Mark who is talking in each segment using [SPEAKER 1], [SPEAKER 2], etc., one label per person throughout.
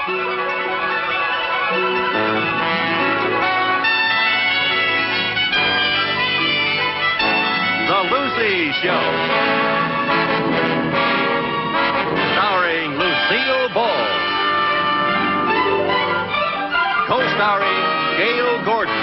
[SPEAKER 1] The Lucy Show. Starring Lucille Ball. Co-starring Gail Gordon.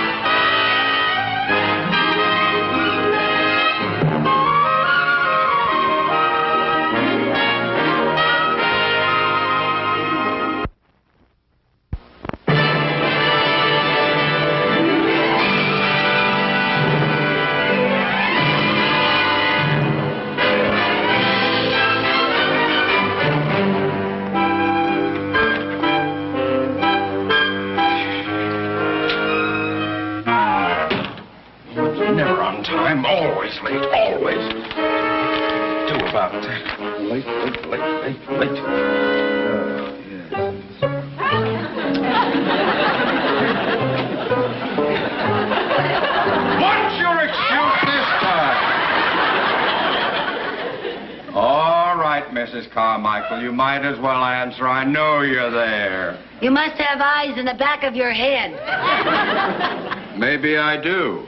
[SPEAKER 2] I'm always late, always. Do about late. What's your excuse this time? All right, Mrs. Carmichael, you might as well answer. I know you're there.
[SPEAKER 3] You must have eyes in the back of your head.
[SPEAKER 2] Maybe I do.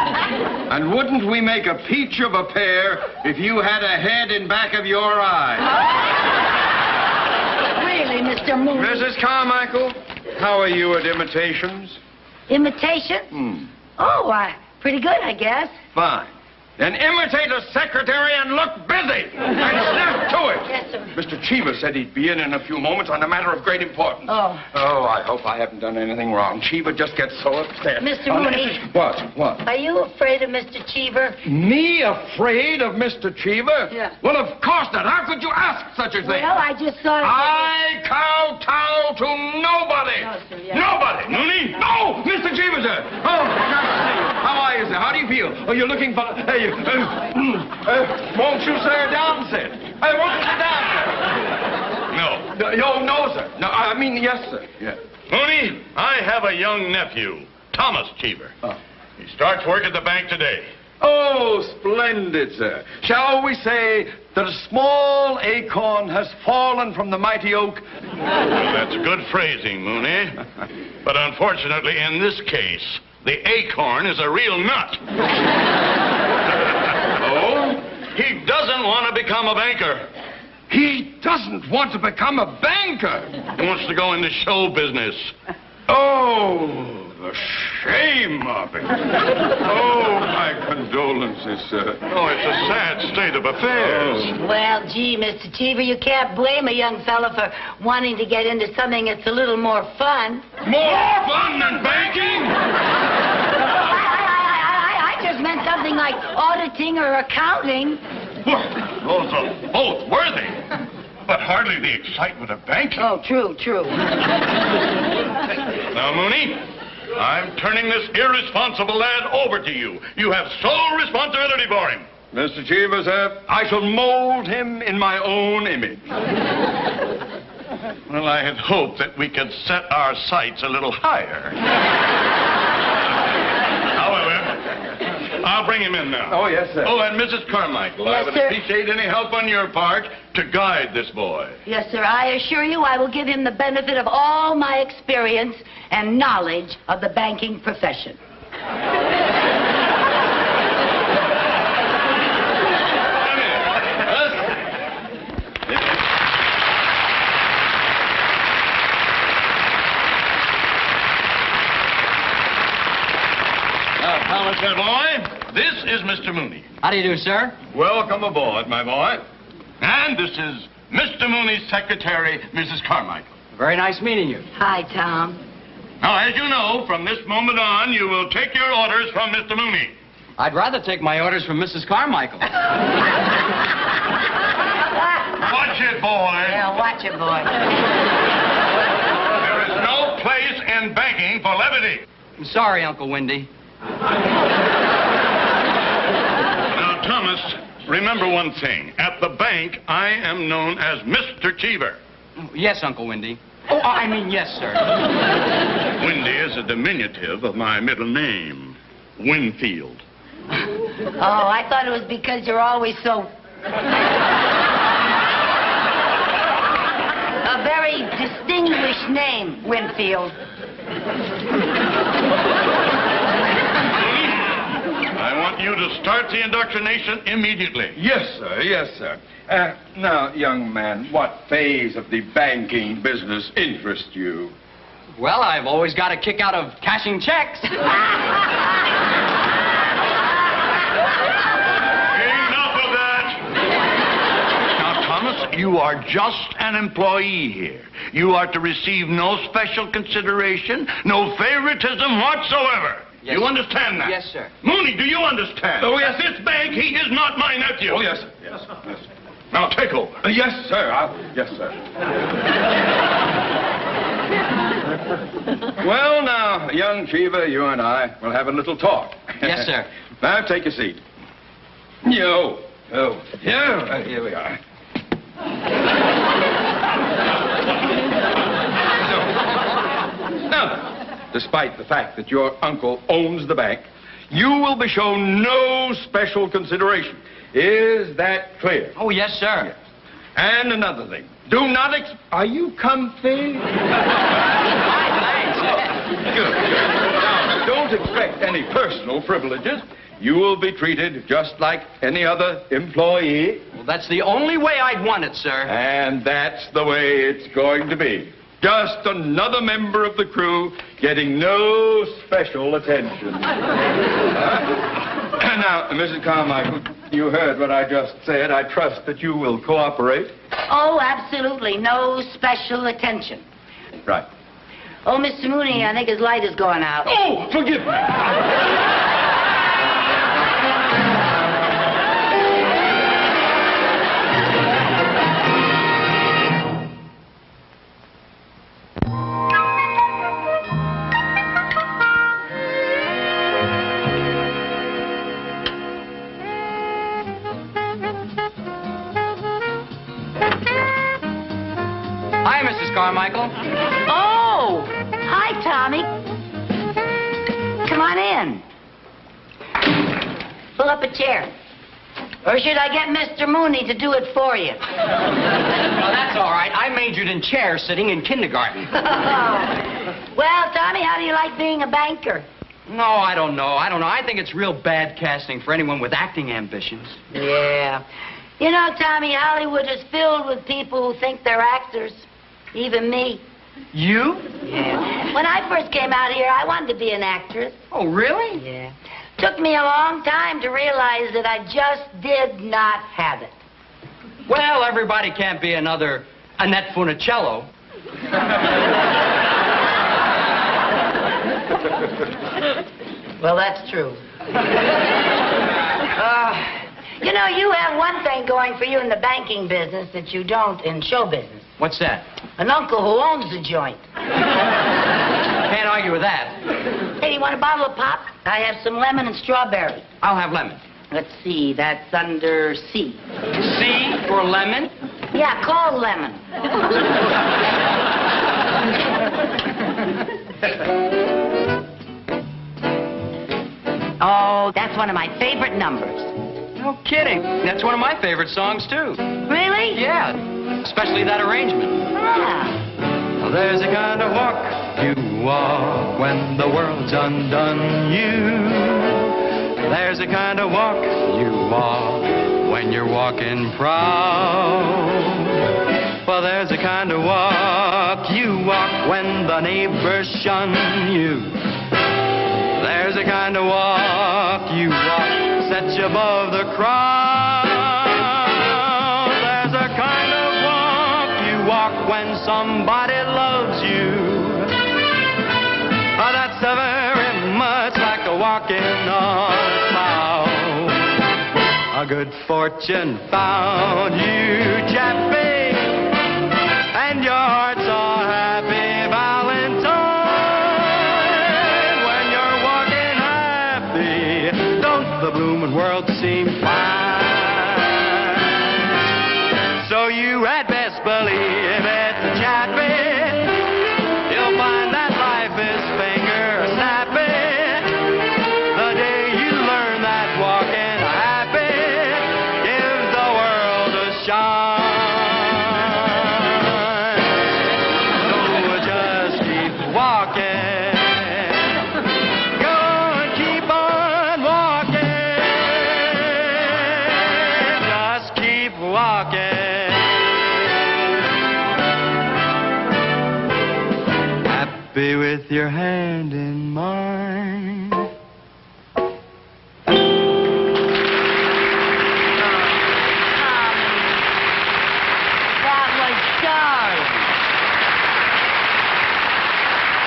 [SPEAKER 2] And wouldn't we make a peach of a pair if you had a head in back of your eye?
[SPEAKER 3] Really, Mr. Moon?
[SPEAKER 2] Mrs. Carmichael, how are you at imitations?
[SPEAKER 3] Imitation? Oh, pretty good, I guess.
[SPEAKER 2] Fine. Then imitate a secretary and look busy. And snap to it.
[SPEAKER 3] Yes, sir.
[SPEAKER 2] Mr. Cheever said he'd be in a few moments on a matter of great importance.
[SPEAKER 3] Oh.
[SPEAKER 2] Oh, I hope I haven't done anything wrong. Cheever just gets so upset.
[SPEAKER 3] Mr. Mooney.
[SPEAKER 2] What?
[SPEAKER 3] Are you afraid of Mr. Cheever?
[SPEAKER 2] Me afraid of Mr. Cheever?
[SPEAKER 3] Yeah.
[SPEAKER 2] Well, of course not. How could you ask such a thing?
[SPEAKER 3] Well, I just thought...
[SPEAKER 2] I kowtow to nobody.
[SPEAKER 3] No, sir, yeah.
[SPEAKER 2] Nobody. Mooney? No! Mr. Cheever, sir. Oh, how are you, sir? How do you feel? Oh, you're looking for... won't you sit down, sir? Hey, won't you sit down, sir? No, sir. No, I mean, yes, sir. Yeah.
[SPEAKER 4] Mooney, I have a young nephew, Thomas Cheever.
[SPEAKER 2] Oh.
[SPEAKER 4] He starts work at the bank today.
[SPEAKER 2] Oh, splendid, sir. Shall we say that a small acorn has fallen from the mighty oak?
[SPEAKER 4] Well, that's good phrasing, Mooney. But unfortunately, in this case, the acorn is a real nut.
[SPEAKER 2] Oh?
[SPEAKER 4] He doesn't want to become a banker.
[SPEAKER 2] He doesn't want to become a banker.
[SPEAKER 4] He wants to go into show business.
[SPEAKER 2] Oh, the shame of it. Oh, my condolences, sir.
[SPEAKER 4] Oh, it's a sad state of affairs.
[SPEAKER 3] Well, gee, Mr. Cheever, you can't blame a young fella for wanting to get into something that's a little more fun.
[SPEAKER 2] More fun than banking?
[SPEAKER 3] I just meant something like auditing or accounting.
[SPEAKER 4] Well, those are both worthy, but hardly the excitement of banking.
[SPEAKER 3] Oh, true.
[SPEAKER 4] Now, Mooney, I'm turning this irresponsible lad over to you. You have sole responsibility for him.
[SPEAKER 2] Mr. Cheever, sir, I shall mold him in my own image.
[SPEAKER 4] Well, I had hoped that we could set our sights a little higher. However, I'll bring him in now.
[SPEAKER 2] Oh, yes, sir.
[SPEAKER 4] Oh, and Mrs. Carmichael,
[SPEAKER 3] Yes,
[SPEAKER 4] I would
[SPEAKER 3] sir.
[SPEAKER 4] appreciate any help on your part to guide this boy.
[SPEAKER 3] Yes, sir, I assure you I will give him the benefit of all my experience and knowledge of the banking profession.
[SPEAKER 4] Thomas, my boy, this is Mr. Mooney.
[SPEAKER 5] How do you do, sir?
[SPEAKER 4] Welcome aboard, my boy. And this is Mr. Mooney's secretary, Mrs. Carmichael.
[SPEAKER 5] Very nice meeting you.
[SPEAKER 3] Hi, Tom.
[SPEAKER 4] Now, as you know, from this moment on, you will take your orders from Mr. Mooney.
[SPEAKER 5] I'd rather take my orders from Mrs. Carmichael.
[SPEAKER 4] Watch it, boy.
[SPEAKER 3] Yeah, watch it, boy.
[SPEAKER 4] There is no place in banking for levity.
[SPEAKER 5] I'm sorry, Uncle Windy.
[SPEAKER 4] Now, Thomas, remember one thing. At the bank, I am known as Mr. Cheever.
[SPEAKER 5] Yes, Uncle Windy. Oh, I mean, yes, sir.
[SPEAKER 4] Windy is a diminutive of my middle name, Winfield.
[SPEAKER 3] Oh, I thought it was because you're always so... a very distinguished Which name, Winfield?
[SPEAKER 4] I want you to start the indoctrination immediately.
[SPEAKER 2] Yes, sir. Yes, sir. Now, young man, what phase of the banking business interests you?
[SPEAKER 5] Well, I've always got a kick out of cashing checks.
[SPEAKER 4] Enough of that! Now, Thomas, you are just an employee here. You are to receive no special consideration, no favoritism whatsoever.
[SPEAKER 5] Yes,
[SPEAKER 4] You
[SPEAKER 5] sir.
[SPEAKER 4] understand that?
[SPEAKER 5] Yes, sir.
[SPEAKER 4] Mooney, do you understand?
[SPEAKER 2] Oh, yes.
[SPEAKER 4] This bank, he is not my nephew.
[SPEAKER 2] Oh, yes, sir. Yes, yes.
[SPEAKER 4] Now, take over.
[SPEAKER 2] Yes, sir. Yes, sir. Well, now, young Cheever, you and I will have a little talk.
[SPEAKER 5] Yes, sir.
[SPEAKER 2] Now, take a seat. Yo. Oh. Yeah. Here we are. Now, despite the fact that your uncle owns the bank, you will be shown no special consideration. Is that clear?
[SPEAKER 5] Oh, yes, sir.
[SPEAKER 2] And another thing. Do not Are you comfy? Good. Now, don't expect any personal privileges. You will be treated just like any other employee.
[SPEAKER 5] Well, that's the only way I'd want it, sir.
[SPEAKER 2] And that's the way it's going to be. Just another member of the crew getting no special attention. Now, Mrs. Carmichael, you heard what I just said. I trust that you will cooperate.
[SPEAKER 3] Oh, absolutely. No special attention.
[SPEAKER 2] Right.
[SPEAKER 3] Oh, Mr. Mooney, I think his light is going out.
[SPEAKER 2] Oh, forgive me.
[SPEAKER 5] Hi, Mrs. Carmichael.
[SPEAKER 3] Oh! Hi, Tommy. Come on in. Pull up a chair. Or should I get Mr. Mooney to do it for you?
[SPEAKER 5] No, that's all right. I majored in chair sitting in kindergarten.
[SPEAKER 3] Well, Tommy, how do you like being a banker?
[SPEAKER 5] No, I don't know. I think it's real bad casting for anyone with acting ambitions.
[SPEAKER 3] Yeah. You know, Tommy, Hollywood is filled with people who think they're actors. Even me.
[SPEAKER 5] You?
[SPEAKER 3] Yeah. When I first came out here, I wanted to be an actress.
[SPEAKER 5] Oh, really?
[SPEAKER 3] Yeah. Took me a long time to realize that I just did not have it.
[SPEAKER 5] Well, everybody can't be another Annette Funicello.
[SPEAKER 3] Well, that's true. You know, you have one thing going for you in the banking business that you don't in show business.
[SPEAKER 5] What's that?
[SPEAKER 3] An uncle who owns the joint.
[SPEAKER 5] Can't argue with that.
[SPEAKER 3] Hey, you want a bottle of pop? I have some lemon and strawberry.
[SPEAKER 5] I'll have lemon.
[SPEAKER 3] Let's see, that's under C.
[SPEAKER 5] C for lemon?
[SPEAKER 3] Yeah, called lemon. Oh, that's one of my favorite numbers.
[SPEAKER 5] No kidding. That's one of my favorite songs, too.
[SPEAKER 3] Really?
[SPEAKER 5] Yeah, especially that arrangement.
[SPEAKER 3] Ah.
[SPEAKER 5] Well, there's a kind of walk you walk when the world's undone you. There's a kind of walk you walk when you're walking proud. Well, there's a kind of walk you walk when the neighbors shun you. There's a kind of walk you walk sets you above the crowd. There's a kind of walk you walk when somebody loves you. Oh, that's very much like a walking on a cloud. A good fortune found you, Chappie, and your heart's all happy Valentine. When you're walking happy, don't the blooming world seem fine? So you had best believe it, Chappie. You'll find that life is finger snappy. The day you learn that walking happy gives the world a shine. So just happy with your hand in mine.
[SPEAKER 3] That was darling.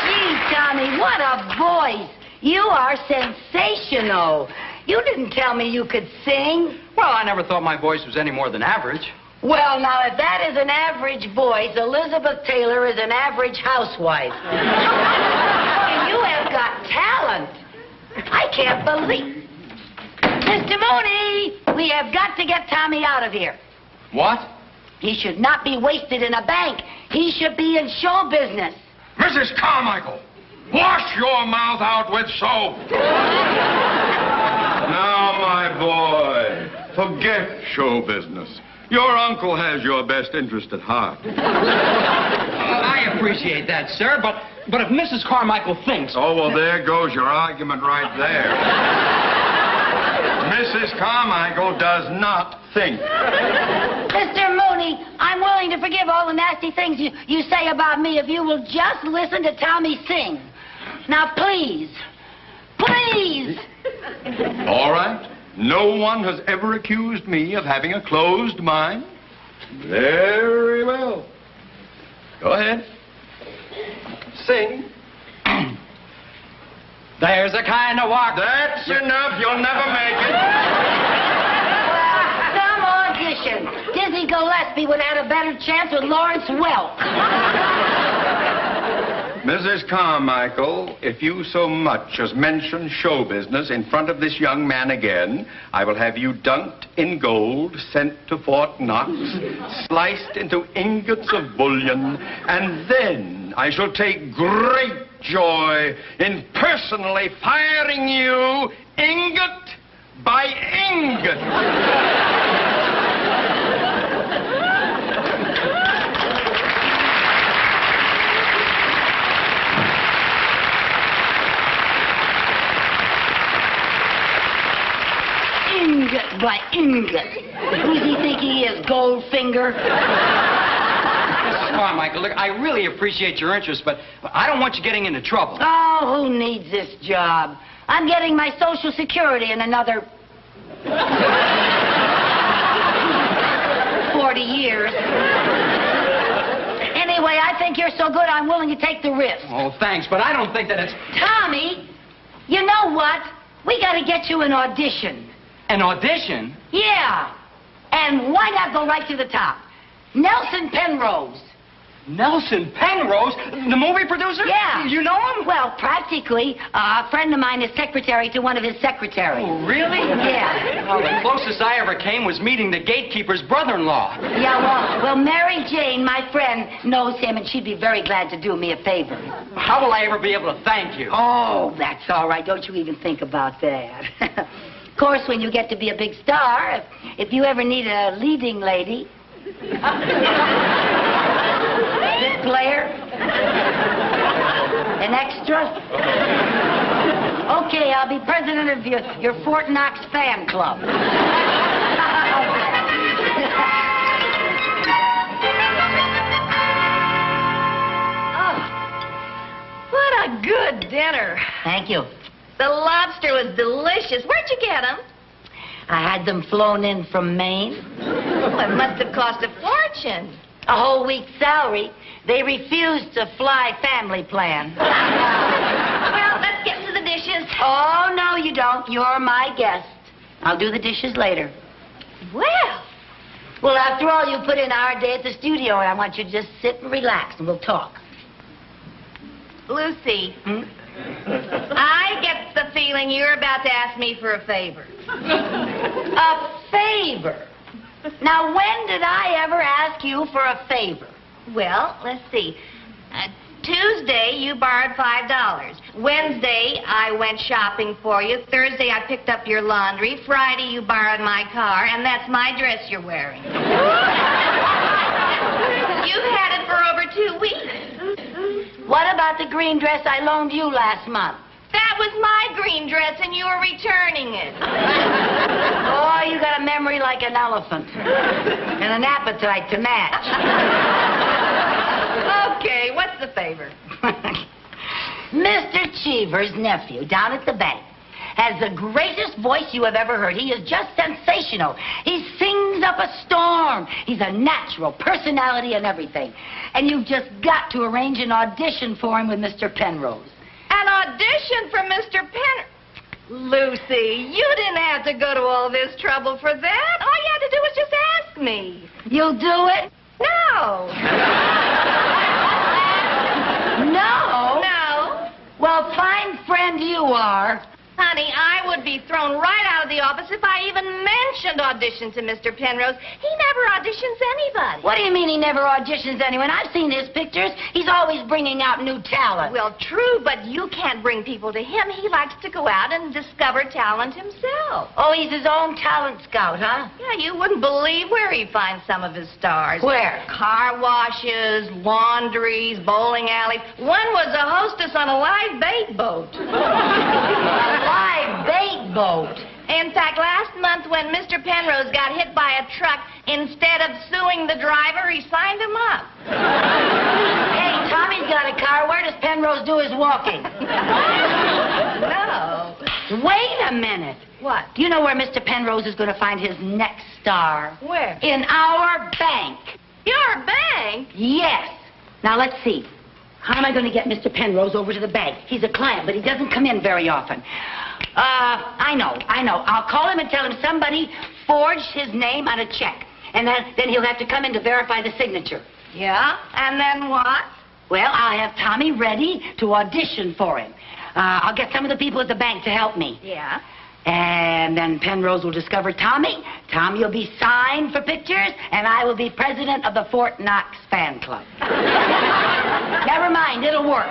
[SPEAKER 3] Gee, Tommy, what a voice. You are sensational. You didn't tell me you could sing.
[SPEAKER 6] Well, I never thought my voice was any more than average.
[SPEAKER 3] Well, now, if that is an average voice, Elizabeth Taylor is an average housewife. And you have got talent. I can't believe. Mr. Mooney, we have got to get Tommy out of here.
[SPEAKER 6] What?
[SPEAKER 3] He should not be wasted in a bank. He should be in show business.
[SPEAKER 2] Mrs. Carmichael, wash your mouth out with soap. Now, my boy, forget show business. Your uncle has your best interest at heart.
[SPEAKER 6] I appreciate that, sir, but if Mrs. Carmichael thinks...
[SPEAKER 2] Oh, well, there goes your argument right there. Mrs. Carmichael does not think.
[SPEAKER 3] Mr. Mooney, I'm willing to forgive all the nasty things you say about me if you will just listen to Tommy sing. Now, please. Please!
[SPEAKER 2] All right. No one has ever accused me of having a closed mind. Very well. Go ahead. Sing.
[SPEAKER 6] There's a kind of walk...
[SPEAKER 2] That's enough. You'll never make it.
[SPEAKER 3] Some audition. Dizzy Gillespie would have had a better chance with Lawrence Welk.
[SPEAKER 2] Mrs. Carmichael, if you so much as mention show business in front of this young man again, I will have you dunked in gold, sent to Fort Knox, sliced into ingots of bullion, and then I shall take great joy in personally firing you ingot by ingot.
[SPEAKER 3] Ingot by ingot. Who does he think he is, Goldfinger?
[SPEAKER 6] Mrs. Carmichael, look, I really appreciate your interest, but I don't want you getting into trouble.
[SPEAKER 3] Oh, who needs this job? I'm getting my Social Security in another 40 years. Anyway, I think you're so good, I'm willing to take the risk.
[SPEAKER 6] Oh, thanks, but I don't think that it's...
[SPEAKER 3] Tommy, you know what? We got to get you an audition.
[SPEAKER 6] An audition?
[SPEAKER 3] Yeah. And why not go right to the top? Nelson Penrose.
[SPEAKER 6] Nelson Penrose? The movie producer?
[SPEAKER 3] Yeah.
[SPEAKER 6] You know him?
[SPEAKER 3] Well, practically. A friend of mine is secretary to one of his secretaries.
[SPEAKER 6] Oh, really?
[SPEAKER 3] Yeah.
[SPEAKER 6] Well, the closest I ever came was meeting the gatekeeper's brother-in-law.
[SPEAKER 3] Yeah, well, Mary Jane, my friend, knows him, and she'd be very glad to do me a favor.
[SPEAKER 6] How will I ever be able to thank you?
[SPEAKER 3] Oh, that's all right. Don't you even think about that. Of course, when you get to be a big star, if you ever need a leading lady... Bit player? An extra? Okay, I'll be president of your Fort Knox fan club.
[SPEAKER 7] Oh, what a good dinner.
[SPEAKER 3] Thank you.
[SPEAKER 7] The lobster was delicious. Where'd you get them?
[SPEAKER 3] I had them flown in from Maine.
[SPEAKER 7] Well, it must have cost a fortune.
[SPEAKER 3] A whole week's salary. They refused to fly family plan.
[SPEAKER 7] Well, let's get to the dishes.
[SPEAKER 3] Oh, no, you don't. You're my guest. I'll do the dishes later. Well, after all, you put in our day at the studio, and I want you to just sit and relax, and we'll talk.
[SPEAKER 7] Lucy, I get the feeling you're about to ask me for a favor.
[SPEAKER 3] A favor? Now, when did I ever ask you for a favor?
[SPEAKER 7] Well, let's see. Tuesday, you borrowed $5. Wednesday, I went shopping for you. Thursday, I picked up your laundry. Friday, you borrowed my car, and that's my dress you're wearing. You've had it for over 2 weeks.
[SPEAKER 3] What about the green dress I loaned you last month?
[SPEAKER 7] That was my green dress, and you were returning it.
[SPEAKER 3] Oh, you got a memory like an elephant. And an appetite to match.
[SPEAKER 7] Okay, what's the favor?
[SPEAKER 3] Mr. Cheever's nephew down at the bank has the greatest voice you have ever heard. He is just sensational. He sings up a storm. He's a natural personality and everything. And you've just got to arrange an audition for him with Mr. Penrose.
[SPEAKER 7] An audition for Mr. Lucy, you didn't have to go to all this trouble for that. All you had to do was just ask me.
[SPEAKER 3] You'll do it?
[SPEAKER 7] No.
[SPEAKER 3] No?
[SPEAKER 7] No.
[SPEAKER 3] Well, fine friend you are.
[SPEAKER 7] Honey, I would be thrown right out of the office if I even mentioned auditions to Mr. Penrose. He never auditions anybody.
[SPEAKER 3] What do you mean he never auditions anyone? I've seen his pictures. He's always bringing out new talent.
[SPEAKER 7] Well, true, but you can't bring people to him. He likes to go out and discover talent himself.
[SPEAKER 3] Oh, he's his own talent scout, huh?
[SPEAKER 7] Yeah, you wouldn't believe where he finds some of his stars.
[SPEAKER 3] Where?
[SPEAKER 7] Car washes, laundries, bowling alleys. One was a hostess on a live bait boat.
[SPEAKER 3] A live bait boat.
[SPEAKER 7] In fact, last month when Mr. Penrose got hit by a truck, instead of suing the driver, he signed him up.
[SPEAKER 3] Hey, Tommy's got a car. Where does Penrose do his walking?
[SPEAKER 7] No.
[SPEAKER 3] Wait a minute.
[SPEAKER 7] What?
[SPEAKER 3] Do you know where Mr. Penrose is going to find his next star?
[SPEAKER 7] Where?
[SPEAKER 3] In our bank.
[SPEAKER 7] Your bank?
[SPEAKER 3] Yes. Now, let's see. How am I going to get Mr. Penrose over to the bank? He's a client, but he doesn't come in very often. I know. I'll call him and tell him somebody forged his name on a check. And then he'll have to come in to verify the signature.
[SPEAKER 7] Yeah? And then what?
[SPEAKER 3] Well, I'll have Tommy ready to audition for him. I'll get some of the people at the bank to help me.
[SPEAKER 7] Yeah?
[SPEAKER 3] And then Penrose will discover Tommy. Tommy will be signed for pictures, and I will be president of the Fort Knox fan club. Never mind, it'll work.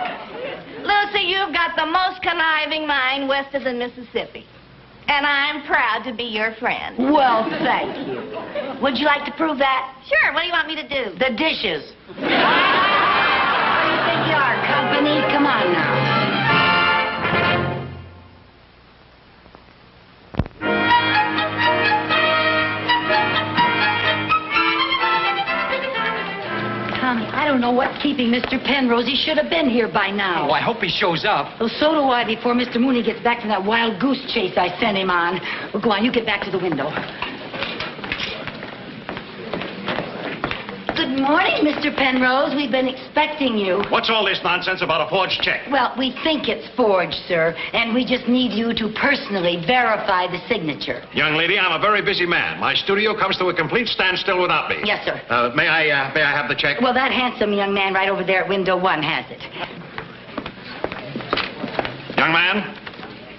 [SPEAKER 7] Lucy, you've got the most conniving mind west of the Mississippi. And I'm proud to be your friend.
[SPEAKER 3] Well, thank you. Would you like to prove that?
[SPEAKER 7] Sure, what do you want me to do?
[SPEAKER 3] The dishes. What do you think you are, company? Come on now. Tommy, I don't know what's keeping Mr. Penrose. He should have been here by now.
[SPEAKER 6] Oh, I hope he shows up.
[SPEAKER 3] Well, so do I before Mr. Mooney gets back from that wild goose chase I sent him on. Well, go on, you get back to the window. Good morning, Mr. Penrose. We've been expecting you.
[SPEAKER 4] What's all this nonsense about a forged check?
[SPEAKER 3] Well, we think it's forged, sir, and we just need you to personally verify the signature.
[SPEAKER 4] Young lady, I'm a very busy man. My studio comes to a complete standstill without me.
[SPEAKER 3] Yes, sir.
[SPEAKER 4] May I have the check?
[SPEAKER 3] Well, that handsome young man right over there at window 1 has it.
[SPEAKER 4] Young man,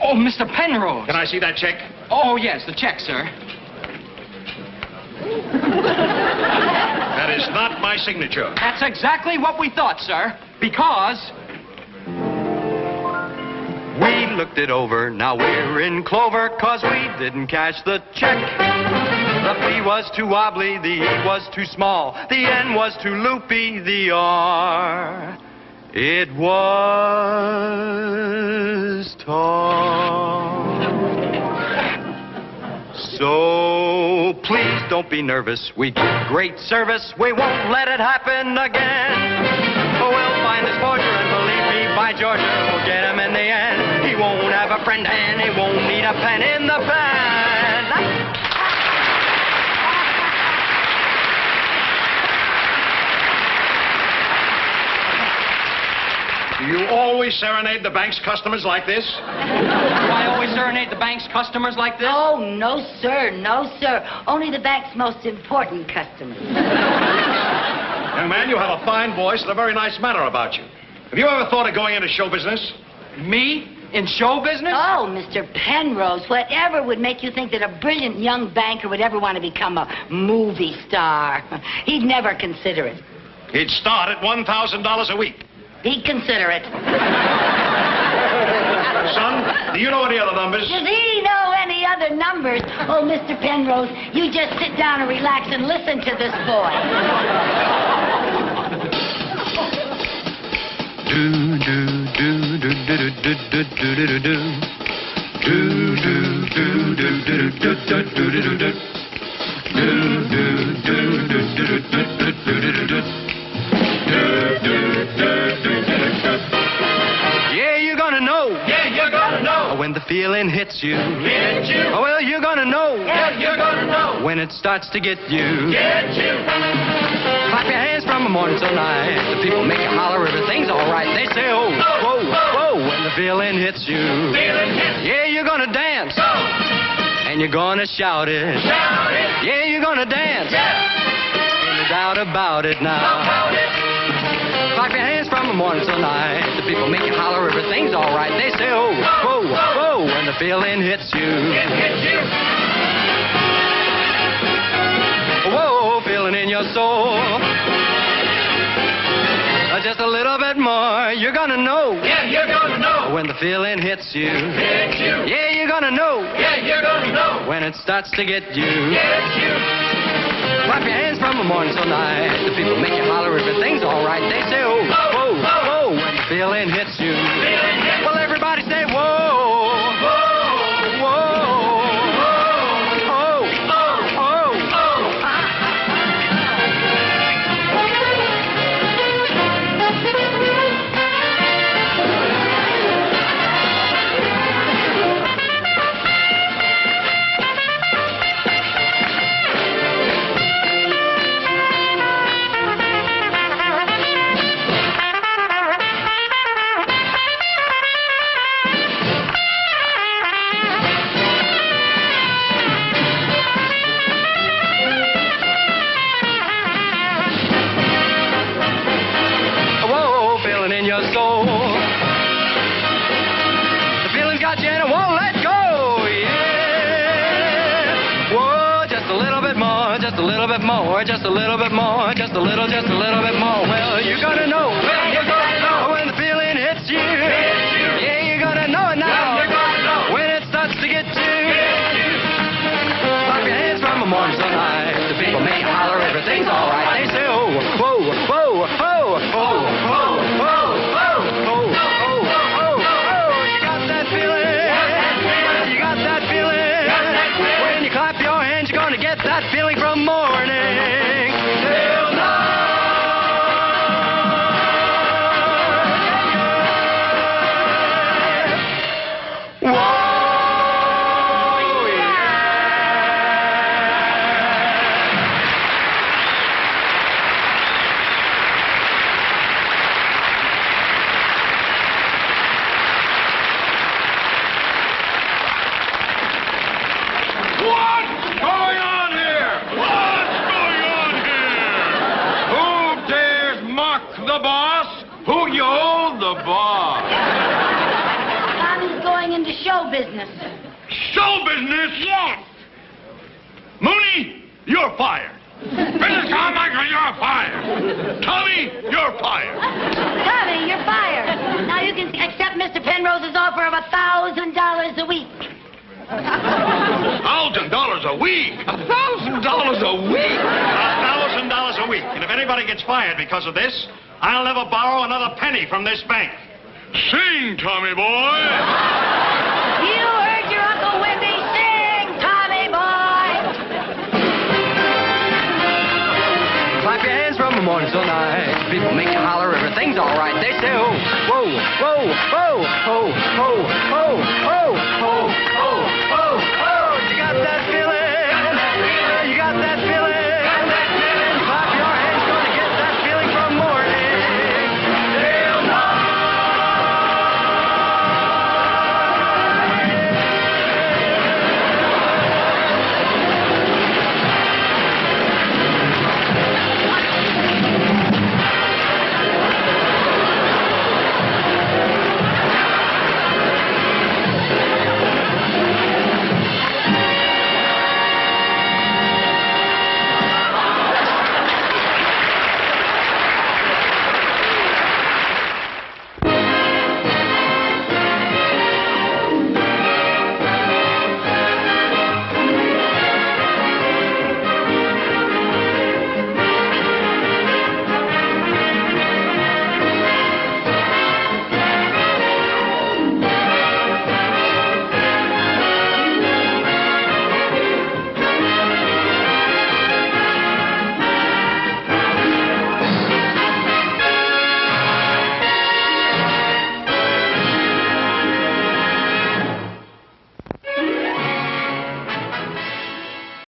[SPEAKER 6] Oh, Mr. Penrose.
[SPEAKER 4] can I see that check?
[SPEAKER 6] Oh, yes, the check, sir.
[SPEAKER 4] That is not my signature.
[SPEAKER 6] That's exactly what we thought, sir. Because...
[SPEAKER 5] We looked it over, now we're in clover, 'cause we didn't cash the check. The P was too wobbly, the E was too small, the N was too loopy, the R, it was tall. So please don't be nervous, we give great service, we won't let it happen again. Oh, we'll find this forger, and believe me, by Georgia, we'll get him in the end. He won't have a friend, and he won't need a pen in the band.
[SPEAKER 4] Do you always serenade the bank's customers like this?
[SPEAKER 6] Do I always serenade the bank's customers like this?
[SPEAKER 3] Oh, no, sir. No, sir. Only the bank's most important customers.
[SPEAKER 4] Young man, you have a fine voice and a very nice manner about you. Have you ever thought of going into show business?
[SPEAKER 6] Me? In show business?
[SPEAKER 3] Oh, Mr. Penrose, whatever would make you think that a brilliant young banker would ever want to become a movie star? He'd never consider it.
[SPEAKER 4] He'd start at $1,000 a week.
[SPEAKER 3] He'd consider it.
[SPEAKER 4] Son, do you know any other numbers?
[SPEAKER 3] Does he know any other numbers? Oh, Mr. Penrose, you just sit down and relax and listen to this boy.
[SPEAKER 5] Do do do do do do do do do do. Do do do do do do do do do do. Do do do do do do do do do. Yeah, feeling hits you. Oh, well, you're gonna know.
[SPEAKER 8] Yeah, you're gonna know.
[SPEAKER 5] When it starts to get you.
[SPEAKER 8] Get you.
[SPEAKER 5] Clap your hands from the morning till night. The people make you holler, everything's all right. They say, oh, whoa, whoa, when the feeling hits you.
[SPEAKER 8] Feeling hits.
[SPEAKER 5] Yeah, you're gonna dance.
[SPEAKER 8] Go.
[SPEAKER 5] And you're gonna shout it.
[SPEAKER 8] Shout it.
[SPEAKER 5] Yeah, you're gonna dance.
[SPEAKER 8] Yeah.
[SPEAKER 5] Ain't no doubt about it now.
[SPEAKER 8] About it.
[SPEAKER 5] Clap your hands from the morning till night. The people make you holler, everything's all right. They say, oh, whoa, whoa, when the feeling hits you.
[SPEAKER 8] It hits you.
[SPEAKER 5] Whoa, feeling in your soul. Just a little bit more, you're gonna know.
[SPEAKER 8] Yeah, you're gonna know.
[SPEAKER 5] When the feeling hits you.
[SPEAKER 8] Hits you.
[SPEAKER 5] Yeah, you're gonna know.
[SPEAKER 8] Yeah, you're gonna know.
[SPEAKER 5] When it starts to get you.
[SPEAKER 8] Get you.
[SPEAKER 5] Clap your hands from the morning till night. The people make you holler, everything's all right. They say, oh, whoa, whoa, when the feeling hits you.
[SPEAKER 8] Feeling hits.
[SPEAKER 5] Well, everybody say, whoa, whoa, whoa, oh, oh, oh. Whoa, feeling in your soul. The feeling's got you and it won't let go, yeah. Whoa, just a little bit more, just a little bit more, just a little bit more, just a little bit more. Well, you're gonna know.
[SPEAKER 8] Well, you're gonna know.
[SPEAKER 5] When the feeling hits you. Yeah, you're gonna know it now.
[SPEAKER 8] Well, you're gonna know.
[SPEAKER 5] When it starts to get you. Clap your hands from the morning till night. The people make you holler, everything's all right. They say, oh, whoa, whoa, whoa, whoa, whoa, whoa, whoa, whoa, whoa, you got that feeling. You got that feeling. When you clap your hands, you're gonna get that feeling from morning till night. Whoa, yeah.
[SPEAKER 4] What's going on here? What's going on here? Who dares mock the boss? Who yo the boss?
[SPEAKER 3] Tommy's going into show business.
[SPEAKER 4] Show business?
[SPEAKER 3] Yes.
[SPEAKER 4] Mooney, you're fired. Mrs. Starmaker, you're fired. Tommy, you're fired.
[SPEAKER 3] Tommy, you're fired. Now you can accept Mr. Penrose's offer of $1,000 a week.
[SPEAKER 4] $1,000 a week?
[SPEAKER 2] $1,000 a week?
[SPEAKER 9] $1,000 a week. And if anybody gets fired because of this, I'll never borrow another penny from this bank.
[SPEAKER 4] Sing, Tommy boy.
[SPEAKER 3] You heard your Uncle Wimpy sing, Tommy boy.
[SPEAKER 5] Clap your hands from the morning till night. People make you holler, everything's all right. They say, oh, whoa, whoa, whoa, oh, oh, oh, oh, oh, oh, oh, oh. You got that feeling?